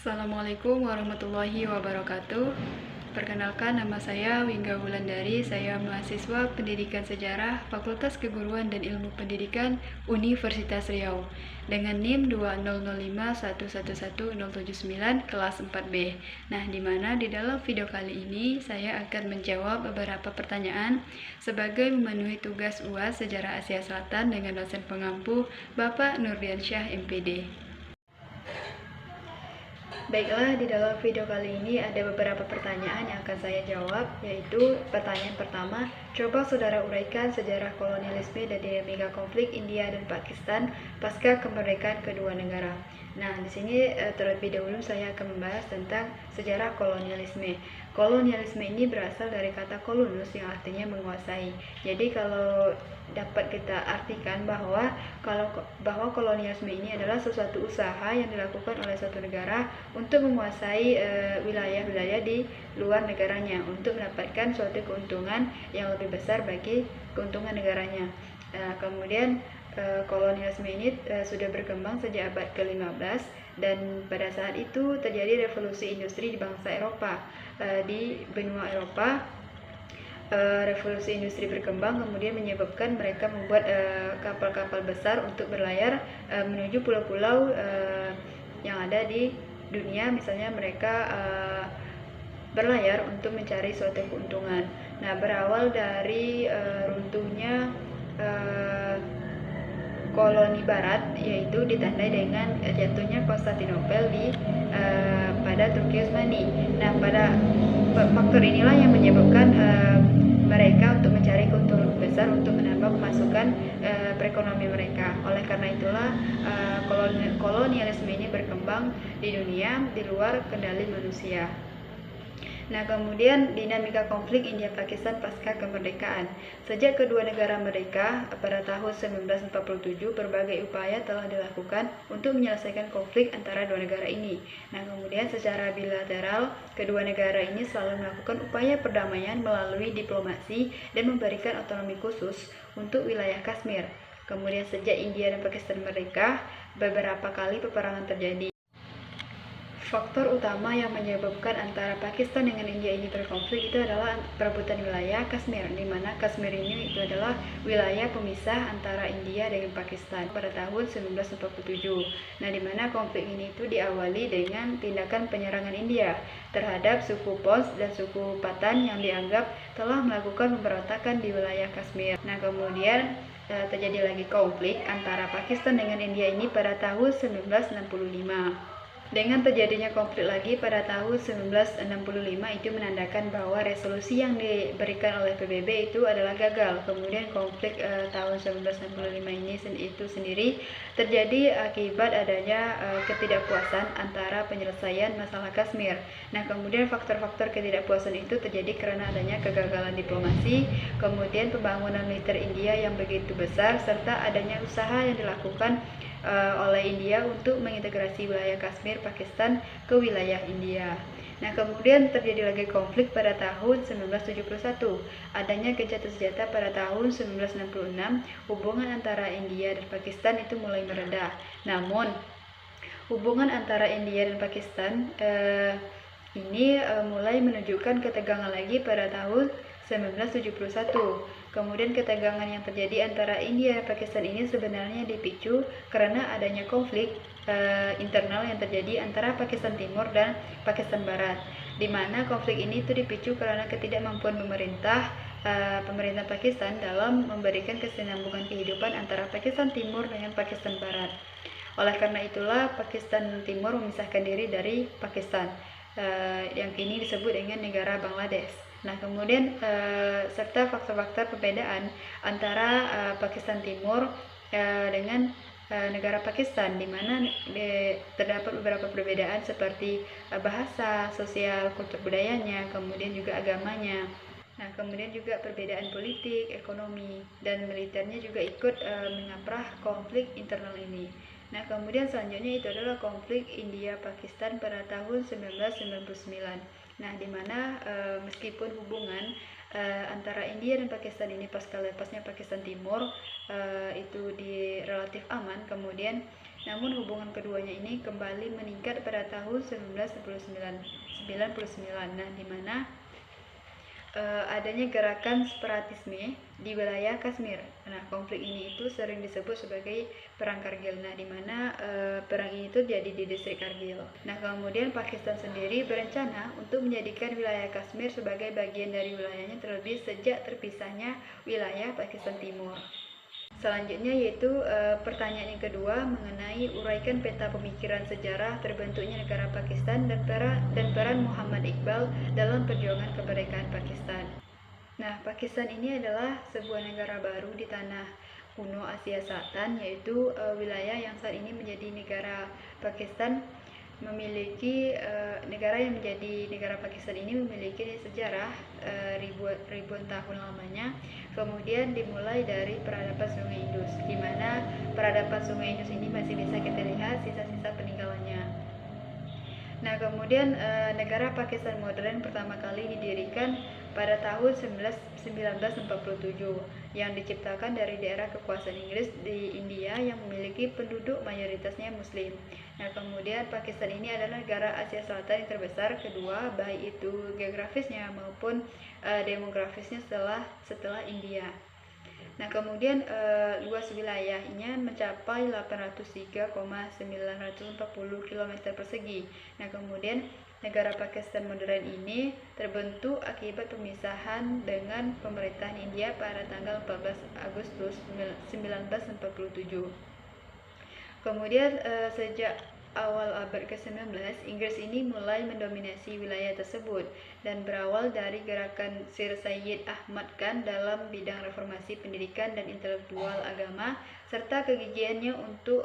Assalamualaikum warahmatullahi wabarakatuh. Perkenalkan, nama saya Wingga Wulandari. Saya mahasiswa Pendidikan Sejarah Fakultas Keguruan dan Ilmu Pendidikan Universitas Riau dengan NIM 20051111079 kelas 4B. Nah, di mana di dalam video kali ini saya akan menjawab beberapa pertanyaan sebagai memenuhi tugas UAS Sejarah Asia Selatan dengan dosen pengampu Bapak Nurdiansyah MPD. Baiklah, di dalam video kali ini ada beberapa pertanyaan yang akan saya jawab, yaitu pertanyaan pertama, coba saudara uraikan sejarah kolonialisme dan dinamika konflik India dan Pakistan pasca kemerdekaan kedua negara. Nah, di sini terlebih dahulu saya akan membahas tentang sejarah kolonialisme. Kolonialisme ini berasal dari kata kolonus yang artinya menguasai. Jadi kalau dapat kita artikan bahwa kolonialisme ini adalah sesuatu usaha yang dilakukan oleh suatu negara untuk menguasai wilayah-wilayah di luar negaranya untuk mendapatkan suatu keuntungan yang lebih besar bagi keuntungan negaranya. Kemudian kolonialisme ini sudah berkembang sejak abad ke-15 dan pada saat itu terjadi revolusi industri di bangsa Eropa. Di benua Eropa, revolusi industri berkembang kemudian menyebabkan mereka membuat kapal-kapal besar untuk berlayar menuju pulau-pulau yang ada di dunia. Misalnya mereka berlayar untuk mencari suatu keuntungan. Nah, berawal dari runtuhnya koloni barat, yaitu ditandai dengan jatuhnya Konstantinopel pada Turki Utsmani. Nah, pada faktor inilah yang menyebabkan mereka untuk mencari keuntungan besar untuk menambah pemasukan perekonomian mereka. Oleh karena itulah kolonialisme ini berkembang di dunia di luar kendali manusia. Nah, kemudian dinamika konflik India-Pakistan pasca kemerdekaan. Sejak kedua negara merdeka pada tahun 1947, berbagai upaya telah dilakukan untuk menyelesaikan konflik antara dua negara ini. Nah, kemudian secara bilateral, kedua negara ini selalu melakukan upaya perdamaian melalui diplomasi dan memberikan otonomi khusus untuk wilayah Kashmir. Kemudian sejak India dan Pakistan merdeka, beberapa kali peperangan terjadi. Faktor utama yang menyebabkan antara Pakistan dengan India ini berkonflik itu adalah perebutan wilayah Kashmir, di mana Kashmir ini itu adalah wilayah pemisah antara India dengan Pakistan pada tahun 1947. Nah, di mana konflik ini itu diawali dengan tindakan penyerangan India terhadap suku Pons dan suku Patan yang dianggap telah melakukan pemberontakan di wilayah Kashmir. Nah, kemudian terjadi lagi konflik antara Pakistan dengan India ini pada tahun 1965. Dengan terjadinya konflik lagi pada tahun 1965 itu menandakan bahwa resolusi yang diberikan oleh PBB itu adalah gagal. Kemudian konflik tahun 1965 ini itu sendiri terjadi akibat adanya ketidakpuasan antara penyelesaian masalah Kashmir. Nah, kemudian faktor-faktor ketidakpuasan itu terjadi karena adanya kegagalan diplomasi, kemudian pembangunan militer India yang begitu besar, serta adanya usaha yang dilakukan oleh India untuk mengintegrasi wilayah Kashmir Pakistan ke wilayah India. Nah, kemudian terjadi lagi konflik pada tahun 1971. Adanya gencatan senjata pada tahun 1966, hubungan antara India dan Pakistan itu mulai meredah. Namun, hubungan antara India dan Pakistan ini mulai menunjukkan ketegangan lagi pada tahun 1971. Kemudian ketegangan yang terjadi antara India dan Pakistan ini sebenarnya dipicu karena adanya konflik internal yang terjadi antara Pakistan Timur dan Pakistan Barat, di mana konflik ini itu dipicu karena ketidakmampuan pemerintah Pakistan dalam memberikan kesinambungan kehidupan antara Pakistan Timur dengan Pakistan Barat. Oleh karena itulah Pakistan Timur memisahkan diri dari Pakistan, yang kini disebut dengan negara Bangladesh. Nah, kemudian serta faktor-faktor perbedaan antara Pakistan Timur dengan negara Pakistan, di mana terdapat beberapa perbedaan seperti bahasa, sosial, kultur budayanya, kemudian juga agamanya. Nah, kemudian juga perbedaan politik, ekonomi, dan militernya juga ikut mengaprah konflik internal ini. Nah, kemudian selanjutnya itu adalah konflik India-Pakistan pada tahun 1999. Nah, di mana meskipun hubungan antara India dan Pakistan ini pasca lepasnya Pakistan Timur itu relatif aman, kemudian Namun hubungan keduanya ini kembali meningkat pada tahun 1999. Nah, di mana adanya gerakan separatisme di wilayah Kashmir. Nah, konflik ini itu sering disebut sebagai Perang Kargil. Nah, di mana perang ini itu jadi di distrik Kargil. Nah, kemudian Pakistan sendiri berencana untuk menjadikan wilayah Kashmir sebagai bagian dari wilayahnya terlebih sejak terpisahnya wilayah Pakistan Timur. Selanjutnya yaitu pertanyaan yang kedua mengenai uraikan peta pemikiran sejarah terbentuknya negara Pakistan dan peran Muhammad Iqbal dalam perjuangan kemerdekaan Pakistan. Nah, Pakistan ini adalah sebuah negara baru di tanah kuno Asia Selatan, yaitu wilayah yang saat ini menjadi negara Pakistan negara yang menjadi negara Pakistan ini memiliki sejarah ribuan tahun lamanya. Kemudian dimulai dari peradaban Sungai Indus, di mana peradaban Sungai Indus ini masih bisa kita lihat sisa-sisa peninggalannya. Nah, kemudian negara Pakistan modern pertama kali didirikan pada tahun 1947 yang diciptakan dari daerah kekuasaan Inggris di India yang memiliki penduduk mayoritasnya Muslim. Nah, kemudian Pakistan ini adalah negara Asia Selatan yang terbesar kedua, baik itu geografisnya maupun demografisnya setelah India. Nah, kemudian luas wilayahnya mencapai 803,940 km persegi. Nah, kemudian negara Pakistan modern ini terbentuk akibat pemisahan dengan pemerintahan India pada tanggal 14 Agustus 1947. Kemudian sejak awal abad ke-19, Inggris ini mulai mendominasi wilayah tersebut dan berawal dari gerakan Sir Syed Ahmad Khan dalam bidang reformasi pendidikan dan intelektual agama serta kegigihannya untuk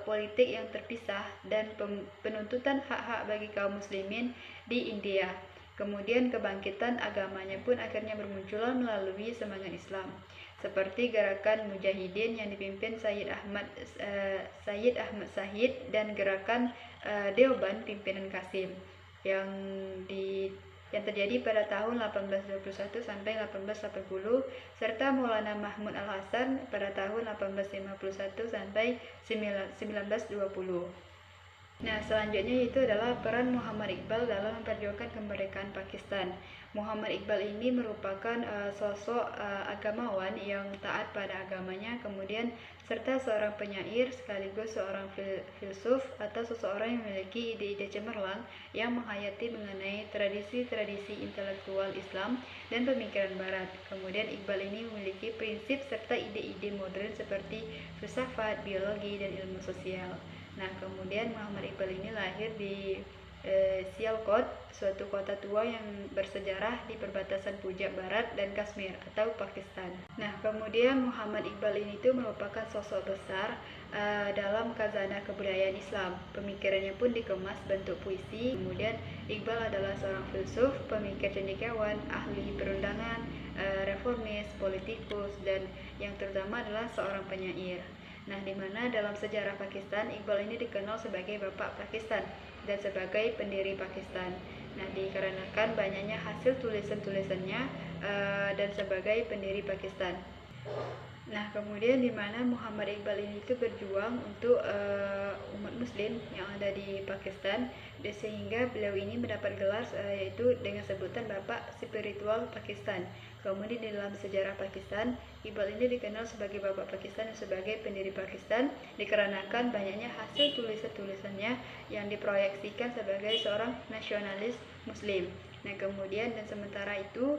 politik yang terpisah dan penuntutan hak-hak bagi kaum muslimin di India. Kemudian kebangkitan agamanya pun akhirnya bermunculan melalui semangat Islam, seperti gerakan Mujahidin yang dipimpin Syed Ahmad Syahid dan gerakan Deoban pimpinan Qasim yang terjadi pada tahun 1821 sampai 1880, serta Maulana Mahmud Al-Hasan pada tahun 1851 sampai 1920. Nah, selanjutnya itu adalah peran Muhammad Iqbal dalam memperjuangkan kemerdekaan Pakistan. Muhammad Iqbal ini merupakan sosok agamawan yang taat pada agamanya, kemudian serta seorang penyair sekaligus seorang filsuf atau seseorang yang memiliki ide-ide cemerlang yang menghayati mengenai tradisi-tradisi intelektual Islam dan pemikiran Barat. Kemudian Iqbal ini memiliki prinsip serta ide-ide modern seperti filsafat, biologi, dan ilmu sosial. Nah, kemudian Muhammad Iqbal ini lahir di Sialkot, suatu kota tua yang bersejarah di perbatasan Punjab Barat dan Kashmir atau Pakistan. Nah, kemudian Muhammad Iqbal ini itu merupakan sosok besar dalam khazanah kebudayaan Islam. Pemikirannya pun dikemas bentuk puisi. Kemudian Iqbal adalah seorang filsuf, pemikir cendekiawan, ahli perundangan, reformis, politikus, dan yang terutama adalah seorang penyair. Nah, di mana dalam sejarah Pakistan, Iqbal ini dikenal sebagai Bapak Pakistan dan sebagai pendiri Pakistan. Nah, dikarenakan banyaknya hasil tulisan-tulisannya dan sebagai pendiri Pakistan. Nah, kemudian di mana Muhammad Iqbal ini itu berjuang untuk umat Muslim yang ada di Pakistan, sehingga beliau ini mendapat gelar yaitu dengan sebutan Bapak Spiritual Pakistan. Kemudian di dalam sejarah Pakistan, Iqbal ini dikenal sebagai Bapak Pakistan dan sebagai pendiri Pakistan dikarenakan banyaknya hasil tulisan-tulisannya yang diproyeksikan sebagai seorang nasionalis Muslim. Nah, kemudian dan sementara itu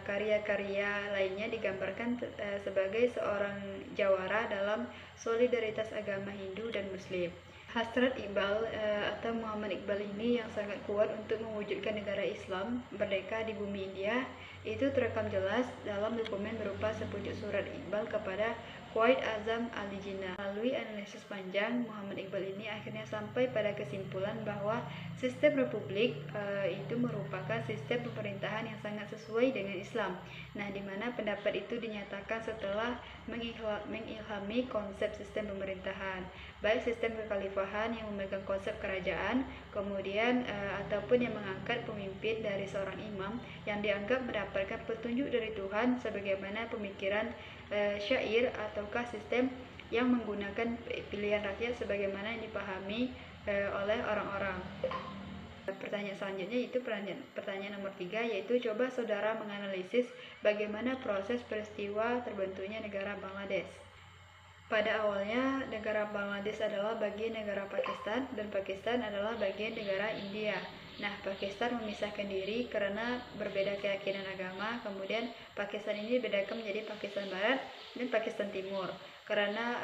karya-karya lainnya digambarkan sebagai seorang jawara dalam solidaritas agama Hindu dan Muslim. Hasrat Iqbal atau Muhammad Iqbal ini yang sangat kuat untuk mewujudkan negara Islam merdeka di bumi India itu terekam jelas dalam dokumen berupa sepucuk surat Iqbal kepada Quaid Azam Ali Jinnah. Melalui analisis panjang, Muhammad Iqbal ini akhirnya sampai pada kesimpulan bahwa sistem republik itu merupakan sistem pemerintahan yang sangat sesuai dengan Islam. Nah, di mana pendapat itu dinyatakan setelah mengilhami konsep sistem pemerintahan, baik sistem kekhalifahan yang memegang konsep kerajaan, kemudian ataupun yang mengangkat pemimpin dari seorang imam yang dianggap mendapatkan petunjuk dari Tuhan sebagaimana pemikiran syair ataukah sistem yang menggunakan pilihan rakyat sebagaimana yang dipahami oleh orang-orang. Pertanyaan selanjutnya itu pertanyaan nomor 3, yaitu coba saudara menganalisis bagaimana proses peristiwa terbentuknya negara Bangladesh. Pada awalnya negara Bangladesh adalah bagian negara Pakistan dan Pakistan adalah bagian negara India. Nah, Pakistan memisahkan diri karena berbeda keyakinan agama. Kemudian Pakistan ini dibedakan menjadi Pakistan Barat dan Pakistan Timur. Karena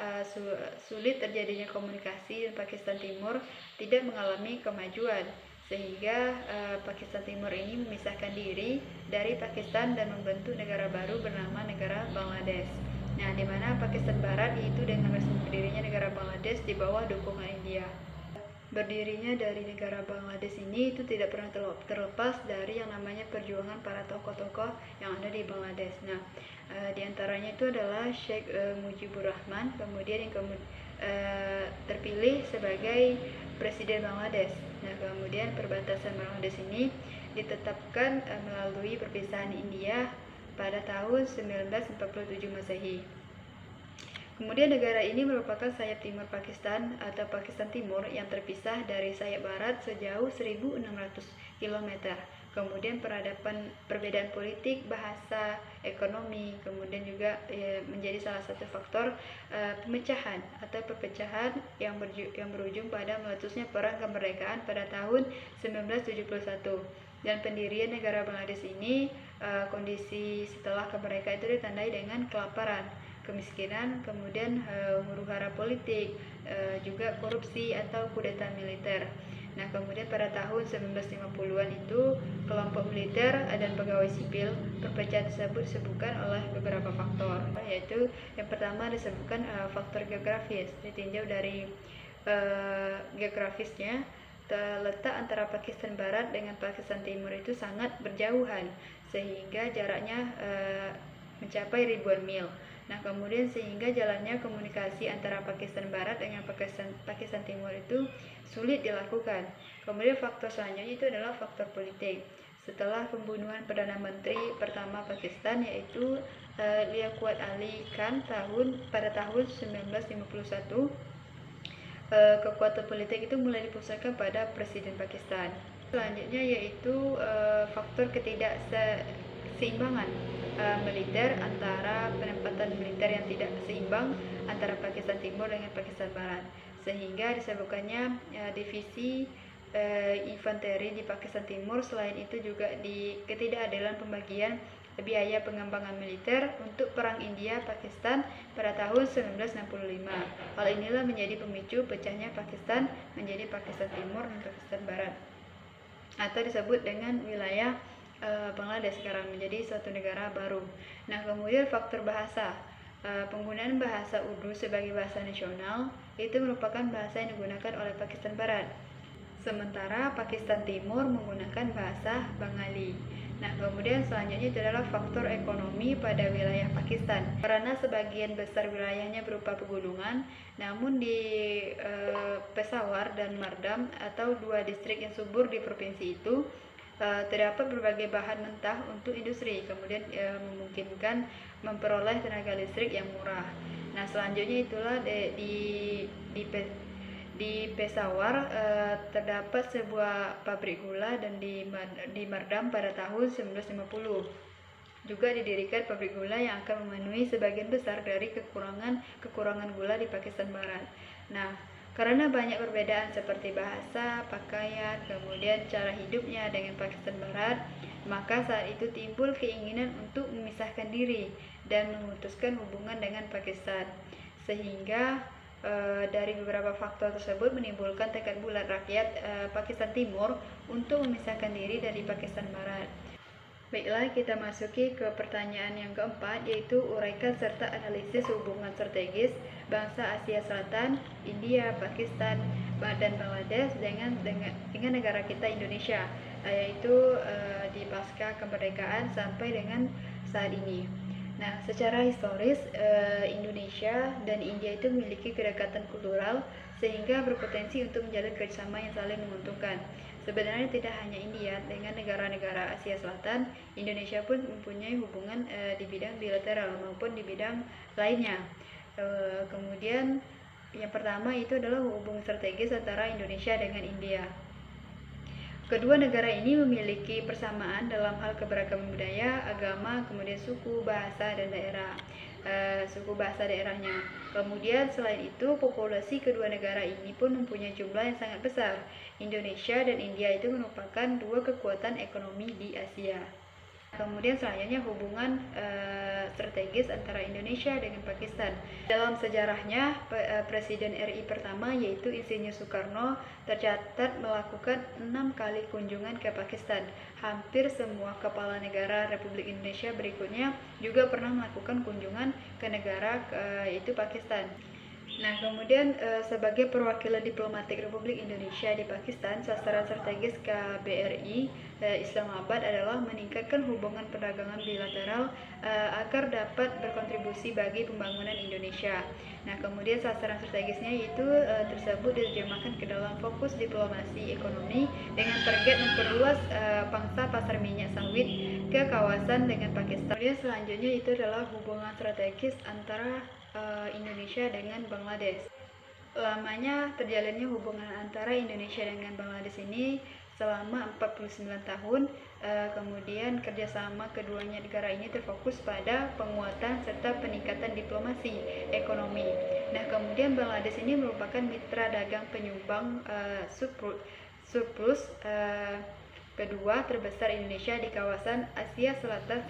sulit terjadinya komunikasi dan Pakistan Timur tidak mengalami kemajuan, sehingga Pakistan Timur ini memisahkan diri dari Pakistan dan membentuk negara baru bernama negara Bangladesh. Nah, di mana Pakistan Barat itu dengan resmi berdirinya negara Bangladesh di bawah dukungan India. Berdirinya dari negara Bangladesh ini itu tidak pernah terlepas dari yang namanya perjuangan para tokoh-tokoh yang ada di Bangladesh. Nah, diantaranya itu adalah Sheikh Mujibur Rahman, kemudian yang terpilih sebagai Presiden Bangladesh. Nah, kemudian perbatasan Bangladesh ini ditetapkan melalui perpisahan India pada tahun 1947 Masehi. Kemudian negara ini merupakan sayap timur Pakistan atau Pakistan Timur yang terpisah dari sayap barat sejauh 1.600 km. Kemudian perbedaan politik, bahasa, ekonomi, kemudian juga menjadi salah satu faktor pemecahan atau perpecahan yang berujung pada meletusnya perang kemerdekaan pada tahun 1971. Dan pendirian negara Bangladesh ini kondisi setelah kemerdekaan itu ditandai dengan kelaparan, kemiskinan, kemudian huru-hara politik, juga korupsi atau kudeta militer. Nah, kemudian pada tahun 1950-an itu kelompok militer dan pegawai sipil. Perpecahan tersebut disebabkan oleh beberapa faktor, yaitu yang pertama disebutkan faktor geografis. Ditinjau dari geografisnya, letak antara Pakistan Barat dengan Pakistan Timur itu sangat berjauhan, sehingga jaraknya mencapai ribuan mil. Nah, kemudian sehingga jalannya komunikasi antara Pakistan Barat dengan Pakistan Timur itu sulit dilakukan. Kemudian faktor selanjutnya itu adalah faktor politik. Setelah pembunuhan Perdana Menteri pertama Pakistan, yaitu Liaquat Ali Khan pada tahun 1951, kekuatan politik itu mulai dipusatkan pada Presiden Pakistan. Selanjutnya yaitu faktor ketidakseimbangan militer, antara penempatan militer yang tidak seimbang antara Pakistan Timur dengan Pakistan Barat, sehingga disebabkannya divisi infanteri di Pakistan Timur. Selain itu juga di ketidakadilan pembagian biaya pengembangan militer untuk perang India-Pakistan pada tahun 1965. Hal inilah menjadi pemicu pecahnya Pakistan menjadi Pakistan Timur dan Pakistan Barat, atau disebut dengan wilayah Bangladesh sekarang, menjadi suatu negara baru. Nah, kemudian faktor bahasa. Penggunaan bahasa Urdu sebagai bahasa nasional itu merupakan bahasa yang digunakan oleh Pakistan Barat, sementara Pakistan Timur menggunakan bahasa Bengali. Nah, kemudian selanjutnya itu adalah faktor ekonomi pada wilayah Pakistan. Karena sebagian besar wilayahnya berupa pegunungan, namun di Peshawar dan Mardam atau dua distrik yang subur di provinsi itu terdapat berbagai bahan mentah untuk industri, kemudian memungkinkan memperoleh tenaga listrik yang murah. Nah, selanjutnya itulah di Peshawar terdapat sebuah pabrik gula, dan di Mardam pada tahun 1950 juga didirikan pabrik gula yang akan memenuhi sebagian besar dari kekurangan gula di Pakistan Barat. Nah, karena banyak perbedaan seperti bahasa, pakaian, kemudian cara hidupnya dengan Pakistan Barat, maka saat itu timbul keinginan untuk memisahkan diri dan memutuskan hubungan dengan Pakistan, sehingga dari beberapa faktor tersebut menimbulkan tekad bulat rakyat Pakistan Timur untuk memisahkan diri dari Pakistan Barat. Baiklah, kita masuki ke pertanyaan yang keempat, yaitu uraikan serta analisis hubungan strategis bangsa Asia Selatan, India, Pakistan, dan Bangladesh dengan negara kita Indonesia, yaitu di pasca kemerdekaan sampai dengan saat ini. Nah, secara historis Indonesia dan India itu memiliki kedekatan kultural sehingga berpotensi untuk menjalin kerjasama yang saling menguntungkan. Sebenarnya tidak hanya India, dengan negara-negara Asia Selatan, Indonesia pun mempunyai hubungan di bidang bilateral maupun di bidang lainnya. Kemudian yang pertama itu adalah hubungan strategis antara Indonesia dengan India. Kedua negara ini memiliki persamaan dalam hal keberagaman budaya, agama, kemudian suku, bahasa, dan suku bahasa daerahnya. Kemudian selain itu, populasi kedua negara ini pun mempunyai jumlah yang sangat besar. Indonesia dan India itu merupakan dua kekuatan ekonomi di Asia. Kemudian selanjutnya hubungan strategis antara Indonesia dengan Pakistan. Dalam sejarahnya, Presiden RI pertama yaitu Insinyur Soekarno tercatat melakukan 6 kali kunjungan ke Pakistan. Hampir semua kepala negara Republik Indonesia berikutnya juga pernah melakukan kunjungan ke negara yaitu Pakistan. Nah, kemudian sebagai perwakilan diplomatik Republik Indonesia di Pakistan, sasaran strategis KBRI Islamabad adalah meningkatkan hubungan perdagangan bilateral agar dapat berkontribusi bagi pembangunan Indonesia. Nah, kemudian sasaran strategisnya itu tersebut diterjemahkan ke dalam fokus diplomasi ekonomi dengan target memperluas pangsa pasar minyak sawit ke kawasan dengan Pakistan. Kemudian selanjutnya itu adalah hubungan strategis antara Indonesia dengan Bangladesh. Lamanya terjalinnya hubungan antara Indonesia dengan Bangladesh ini selama 49 tahun. Kemudian kerjasama keduanya negara ini terfokus pada penguatan serta peningkatan diplomasi ekonomi. Nah, kemudian Bangladesh ini merupakan mitra dagang penyumbang surplus kedua terbesar Indonesia di kawasan Asia Selatan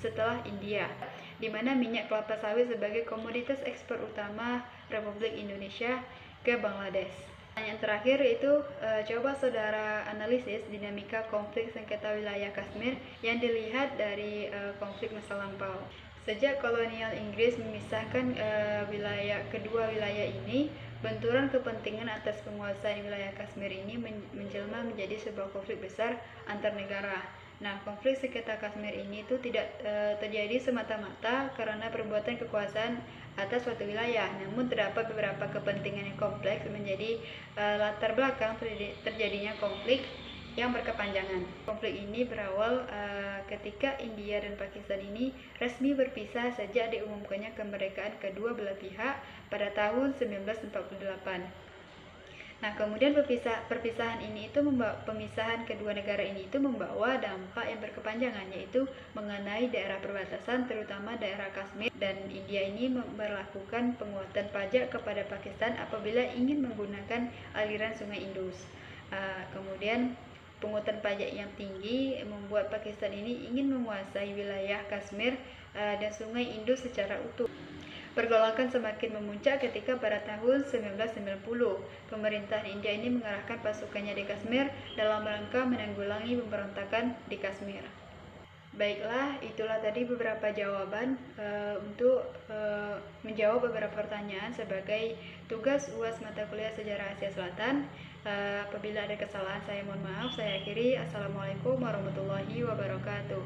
setelah India, di mana minyak kelapa sawit sebagai komoditas ekspor utama Republik Indonesia ke Bangladesh. Yang terakhir itu coba saudara analisis dinamika konflik sengketa wilayah Kashmir yang dilihat dari konflik masa lampau. Sejak kolonial Inggris memisahkan kedua wilayah ini, benturan kepentingan atas penguasaan wilayah Kashmir ini menjelma menjadi sebuah konflik besar antar negara. Nah, konflik sengketa Kashmir ini itu tidak terjadi semata-mata karena perbuatan kekuasaan atas suatu wilayah, namun terdapat beberapa kepentingan yang kompleks menjadi latar belakang terjadinya konflik yang berkepanjangan. Konflik ini berawal ketika India dan Pakistan ini resmi berpisah sejak diumumkannya kemerdekaan kedua belah pihak pada tahun 1948. Nah, kemudian perpisahan ini itu pemisahan kedua negara ini itu membawa dampak yang berkepanjangan, yaitu mengenai daerah perbatasan, terutama daerah Kashmir, dan India ini memperlakukan penguatan pajak kepada Pakistan apabila ingin menggunakan aliran Sungai Indus. Kemudian pungutan pajak yang tinggi membuat Pakistan ini ingin menguasai wilayah Kashmir dan Sungai Indus secara utuh. Pergolakan semakin memuncak ketika pada tahun 1990, pemerintahan India ini mengerahkan pasukannya di Kashmir dalam rangka menanggulangi pemberontakan di Kashmir. Baiklah, itulah tadi beberapa jawaban untuk menjawab beberapa pertanyaan sebagai tugas UAS mata kuliah Sejarah Asia Selatan. Apabila ada kesalahan, saya mohon maaf. Saya akhiri. Assalamualaikum warahmatullahi wabarakatuh.